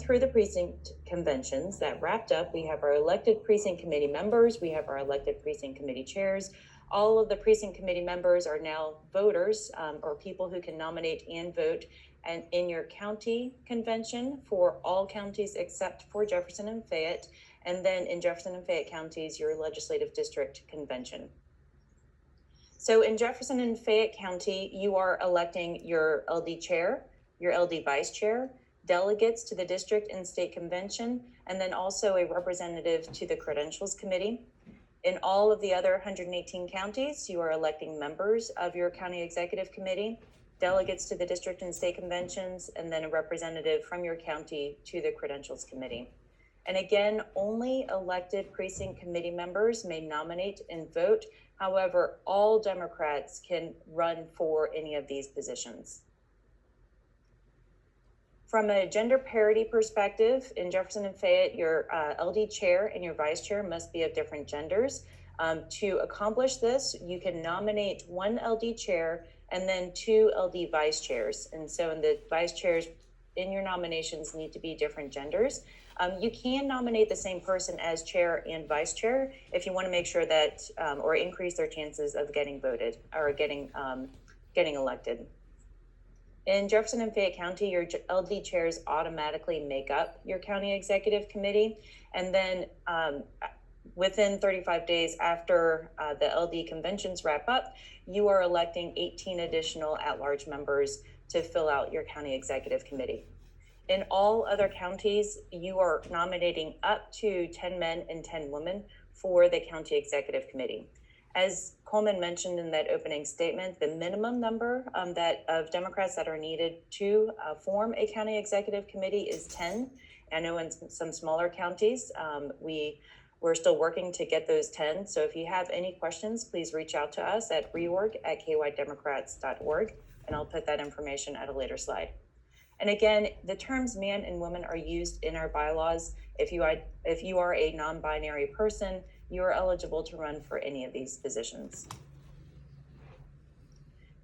through the precinct conventions that wrapped up, we have our elected precinct committee members, we have our elected precinct committee chairs. All of the precinct committee members are now voters or people who can nominate and vote and in your county convention for all counties except for Jefferson and Fayette, and then in Jefferson and Fayette counties, your legislative district convention. So in Jefferson and Fayette County, you are electing your LD chair, your LD vice chair, delegates to the district and state convention, and then also a representative to the credentials committee. In all of the other 118 counties, you are electing members of your county executive committee, delegates to the district and state conventions, and then a representative from your county to the credentials committee. And again, only elected precinct committee members may nominate and vote. However, all Democrats can run for any of these positions. From a gender parity perspective, in Jefferson and Fayette, your LD chair and your vice chair must be of different genders. To accomplish this, you can nominate one LD chair and then two LD vice chairs. And so in the vice chairs in your nominations need to be different genders. You can nominate the same person as chair and vice chair if you want to make sure that, or increase their chances of getting voted or getting elected. In Jefferson and Fayette County, your LD chairs automatically make up your county executive committee. And then within 35 days after the LD conventions wrap up, you are electing 18 additional at-large members to fill out your county executive committee. In all other counties, you are nominating up to 10 men and 10 women for the county executive committee. As Coleman mentioned in that opening statement, the minimum number of Democrats that are needed to form a county executive committee is 10. I know in some smaller counties, we're still working to get those 10. So if you have any questions, please reach out to us at reorg@kydemocrats.org, and I'll put that information at a later slide. And again, the terms man and woman are used in our bylaws. If you are a non-binary person, you are eligible to run for any of these positions.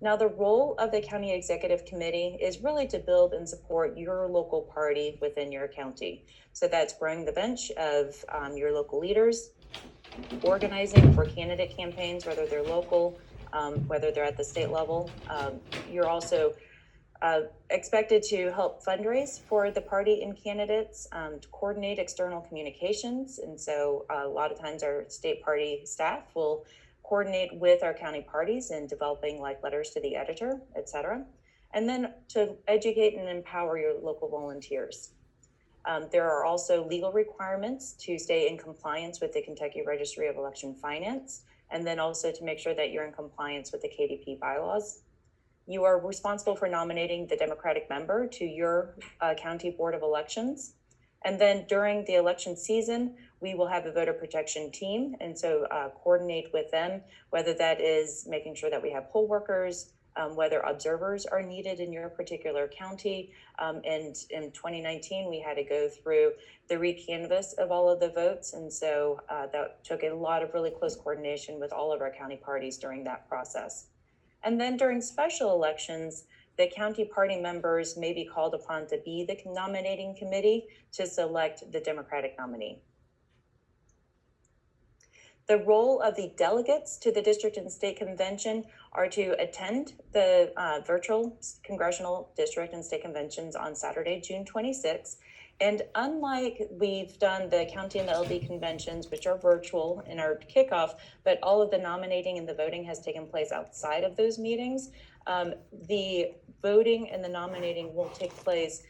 Now, the role of the county executive committee is really to build and support your local party within your county. So that's growing the bench of your local leaders, organizing for candidate campaigns, whether they're local, whether they're at the state level. You're also expected to help fundraise for the party and candidates, to coordinate external communications. And so a lot of times our state party staff will coordinate with our county parties in developing like letters to the editor, et cetera. And then to educate and empower your local volunteers. There are also legal requirements to stay in compliance with the Kentucky Registry of Election Finance, and then also to make sure that you're in compliance with the KDP bylaws. You are responsible for nominating the Democratic member to your county board of elections. And then during the election season, we will have a voter protection team. And so coordinate with them, whether that is making sure that we have poll workers, whether observers are needed in your particular county. And in 2019, we had to go through the recanvass of all of the votes. And so that took a lot of really close coordination with all of our county parties during that process. And then during special elections, the county party members may be called upon to be the nominating committee to select the Democratic nominee. The role of the delegates to the district and state convention are to attend the virtual congressional district and state conventions on Saturday, June 26th. And unlike we've done the county and the LD conventions, which are virtual in our kickoff, but all of the nominating and the voting has taken place outside of those meetings, the voting and the nominating will take place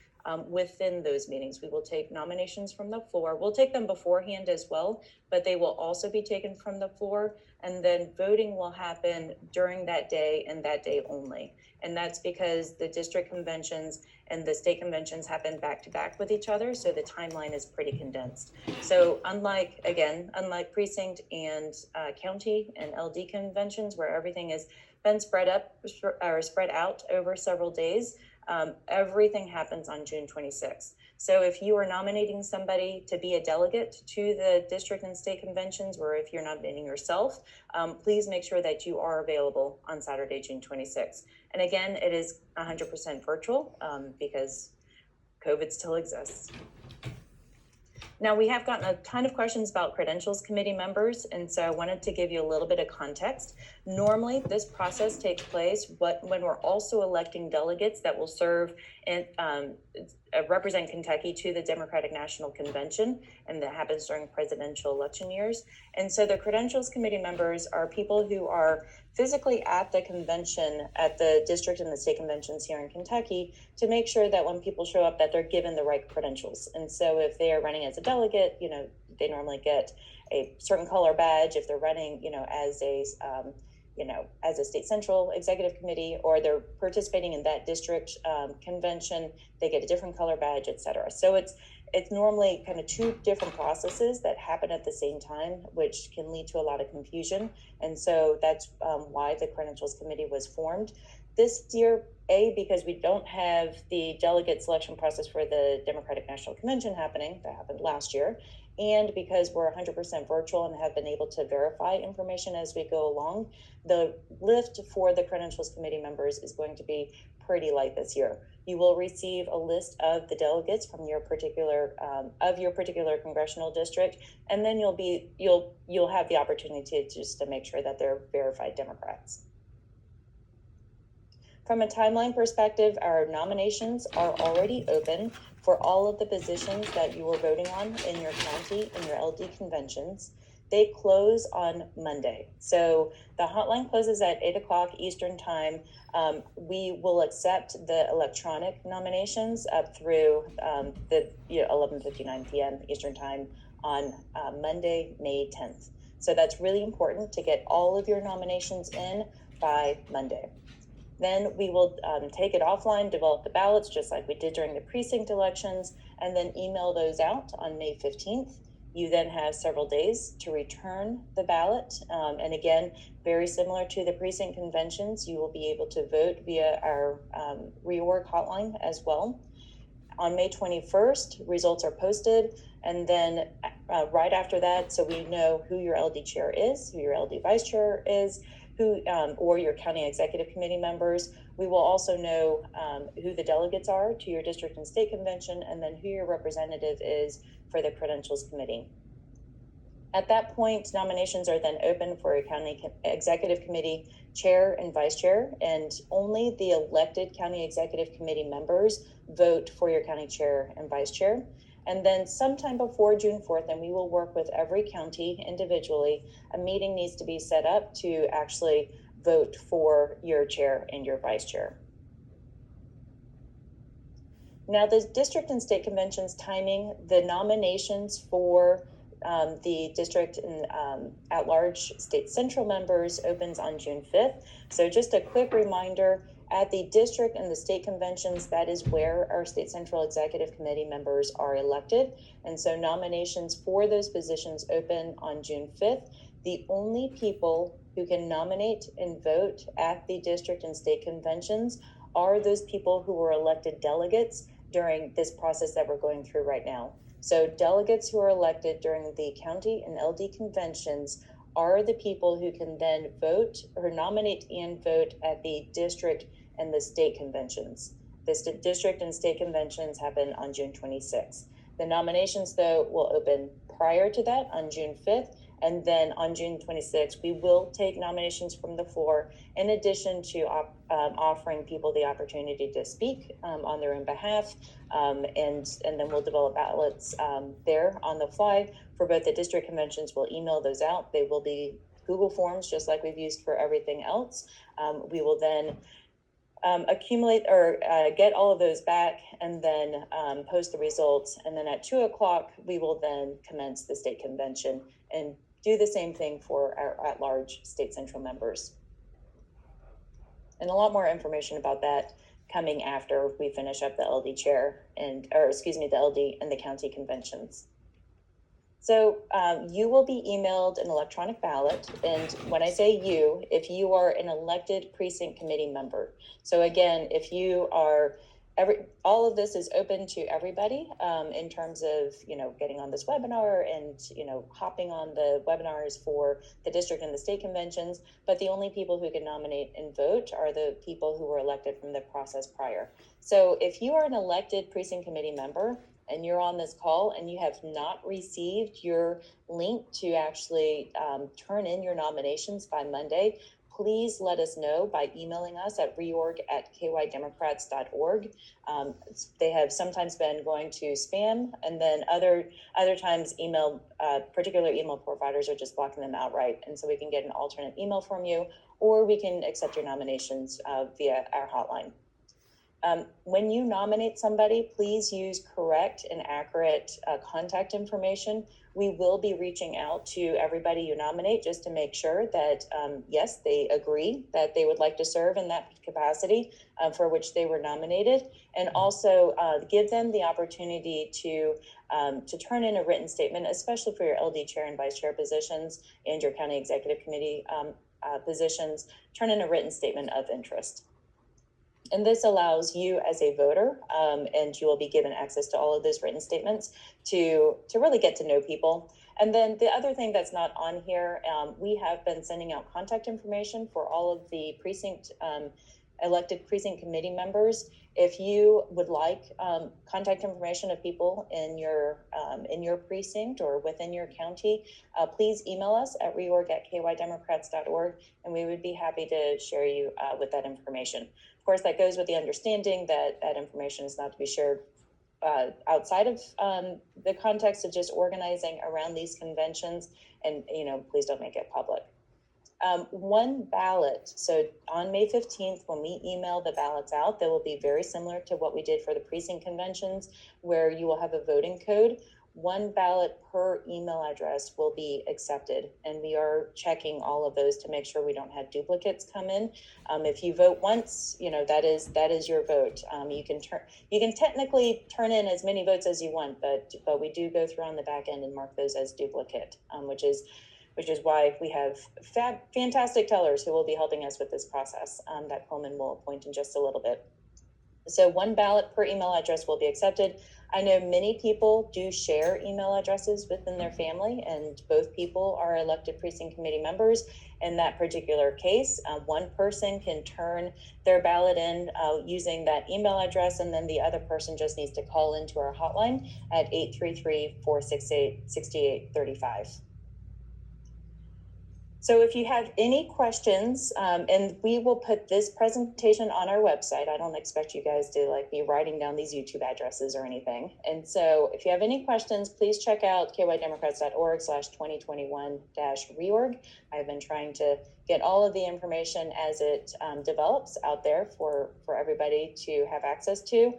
within those meetings. We will take nominations from the floor. We'll take them beforehand as well, but they will also be taken from the floor. And then voting will happen during that day and that day only. And that's because the district conventions and the state conventions happen back to back with each other. So the timeline is pretty condensed. So unlike precinct and county and LD conventions where everything has been spread out over several days, everything happens on June 26th. So if you are nominating somebody to be a delegate to the district and state conventions, or if you're nominating yourself, please make sure that you are available on Saturday, June 26th. And again, it is 100% virtual because COVID still exists. Now, we have gotten a ton of questions about credentials committee members, and so I wanted to give you a little bit of context. Normally, this process takes place when we're also electing delegates that will serve and represent Kentucky to the Democratic National Convention, and that happens during presidential election years. And so the credentials committee members are people who are physically at the convention, at the district and the state conventions here in Kentucky, to make sure that when people show up that they're given the right credentials. And so if they are running as a delegate, they normally get a certain color badge. If they're running, as a state central executive committee, or they're participating in that district convention, they get a different color badge, et cetera. So it's normally kind of two different processes that happen at the same time, which can lead to a lot of confusion. And so that's why the credentials committee was formed. This year, because we don't have the delegate selection process for the Democratic National Convention happening, that happened last year, and because we're 100% virtual and have been able to verify information as we go along, the lift for the credentials committee members is going to be pretty light this year. You will receive a list of the delegates from your particular congressional district, and then you'll have the opportunity to make sure that they're verified Democrats. From a timeline perspective, our nominations are already open for all of the positions that you were voting on in your county and your LD conventions. They close on Monday. So the hotline closes at 8 o'clock Eastern time. We will accept the electronic nominations up through the 11:59 p.m. Eastern time on Monday, May 10th. So that's really important to get all of your nominations in by Monday. Then we will take it offline, develop the ballots just like we did during the precinct elections, and then email those out on May 15th. You then have several days to return the ballot. And again, very similar to the precinct conventions, you will be able to vote via our reorg hotline as well. On May 21st, results are posted. And then right after that, so we know who your LD chair is, who your LD vice chair is, or your county executive committee members. We will also know who the delegates are to your district and state convention, and then who your representative is for the credentials committee. At that point, nominations are then open for a county executive committee chair and vice chair, and only the elected county executive committee members vote for your county chair and vice chair. And then sometime before June 4th, and we will work with every county individually, a meeting needs to be set up to actually vote for your chair and your vice chair. Now, the district and state conventions timing, the nominations for the district and at-large state central members opens on June 5th. So just a quick reminder, at the district and the state conventions, that is where our state central executive committee members are elected. And so nominations for those positions open on June 5th. The only people who can nominate and vote at the district and state conventions are those people who were elected delegates during this process that we're going through right now. So delegates who are elected during the county and LD conventions are the people who can then vote or nominate and vote at the district and the state conventions. The district and state conventions happen on June 26th. The nominations, though, will open prior to that on June 5th. And then on June 26th, we will take nominations from the floor, in addition to offering people the opportunity to speak on their own behalf. And then we'll develop ballots there on the fly for both the district conventions. We'll email those out. They will be Google Forms, just like we've used for everything else. We will then accumulate or get all of those back and then post the results. And then at 2 o'clock, we will then commence the state convention and do the same thing for our at-large state central members. And a lot more information about that coming after we finish up the LD chair the LD and the county conventions. So you will be emailed an electronic ballot. And when I say you, if you are an elected precinct committee member. So again, if you are, all of this is open to everybody in terms of, getting on this webinar and, hopping on the webinars for the district and the state conventions. But the only people who can nominate and vote are the people who were elected from the process prior. So if you are an elected precinct committee member, and you're on this call and you have not received your link to actually turn in your nominations by Monday, please let us know by emailing us at reorg@kydemocrats.org. They have sometimes been going to spam, and then other times particular email providers are just blocking them outright. And so we can get an alternate email from you, or we can accept your nominations via our hotline. When you nominate somebody, please use correct and accurate contact information. We will be reaching out to everybody you nominate just to make sure that, yes, they agree that they would like to serve in that capacity for which they were nominated, and also give them the opportunity to turn in a written statement, especially for your LD chair and vice chair positions and your county executive committee positions. Turn in a written statement of interest. And this allows you as a voter, and you will be given access to all of those written statements to really get to know people. And then the other thing that's not on here, we have been sending out contact information for all of the elected precinct committee members. If you would like contact information of people in your precinct or within your county, please email us at reorg@kydemocrats.org, and we would be happy to share you with that information. Of course, that goes with the understanding that that information is not to be shared outside of the context of just organizing around these conventions, and please don't make it public. One ballot. So on May 15th, when we email the ballots out, they will be very similar to what we did for the precinct conventions, where you will have a voting code. One ballot per email address will be accepted, and we are checking all of those to make sure we don't have duplicates come in. If you vote once, that is your vote. You can technically turn in as many votes as you want, but we do go through on the back end and mark those as duplicate, which is why we have fantastic tellers who will be helping us with this process that Coleman will appoint in just a little bit. So one ballot per email address will be accepted. I know many people do share email addresses within their family, and both people are elected precinct committee members. In that particular case, one person can turn their ballot in using that email address, and then the other person just needs to call into our hotline at 833-468-6835. So if you have any questions, and we will put this presentation on our website. I don't expect you guys to be writing down these YouTube addresses or anything. And so if you have any questions, please check out kydemocrats.org/2021-reorg. I've been trying to get all of the information as it develops out there for everybody to have access to.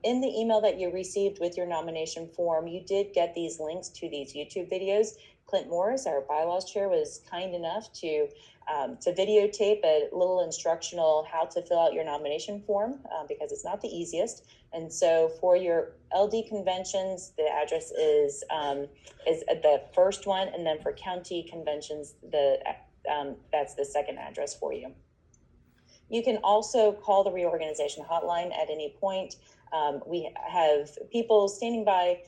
In the email that you received with your nomination form, you did get these links to these YouTube videos. Clint Morris, our bylaws chair, was kind enough to videotape a little instructional how to fill out your nomination form because it's not the easiest. And so for your LD conventions, the address is the first one, and then for county conventions, that's the second address for you. You can also call the reorganization hotline at any point. We have people standing by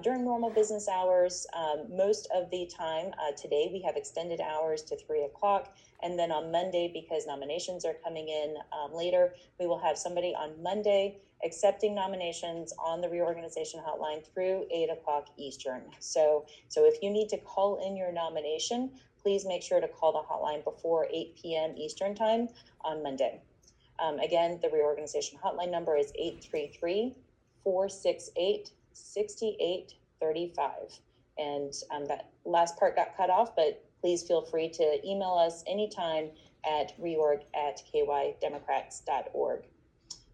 during normal business hours. Most of the time today, we have extended hours to 3 o'clock. And then on Monday, because nominations are coming in later, we will have somebody on Monday accepting nominations on the reorganization hotline through 8 o'clock Eastern. So if you need to call in your nomination, please make sure to call the hotline before 8 p.m. Eastern time on Monday. Again, the reorganization hotline number is 833-468-6835. And that last part got cut off, but please feel free to email us anytime at reorg@kydemocrats.org.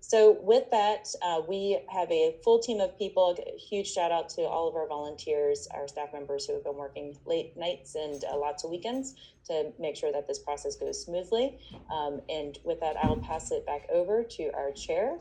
So with that, we have a full team of people. A huge shout out to all of our volunteers, our staff members who have been working late nights and lots of weekends to make sure that this process goes smoothly. And with that, I'll pass it back over to our chair,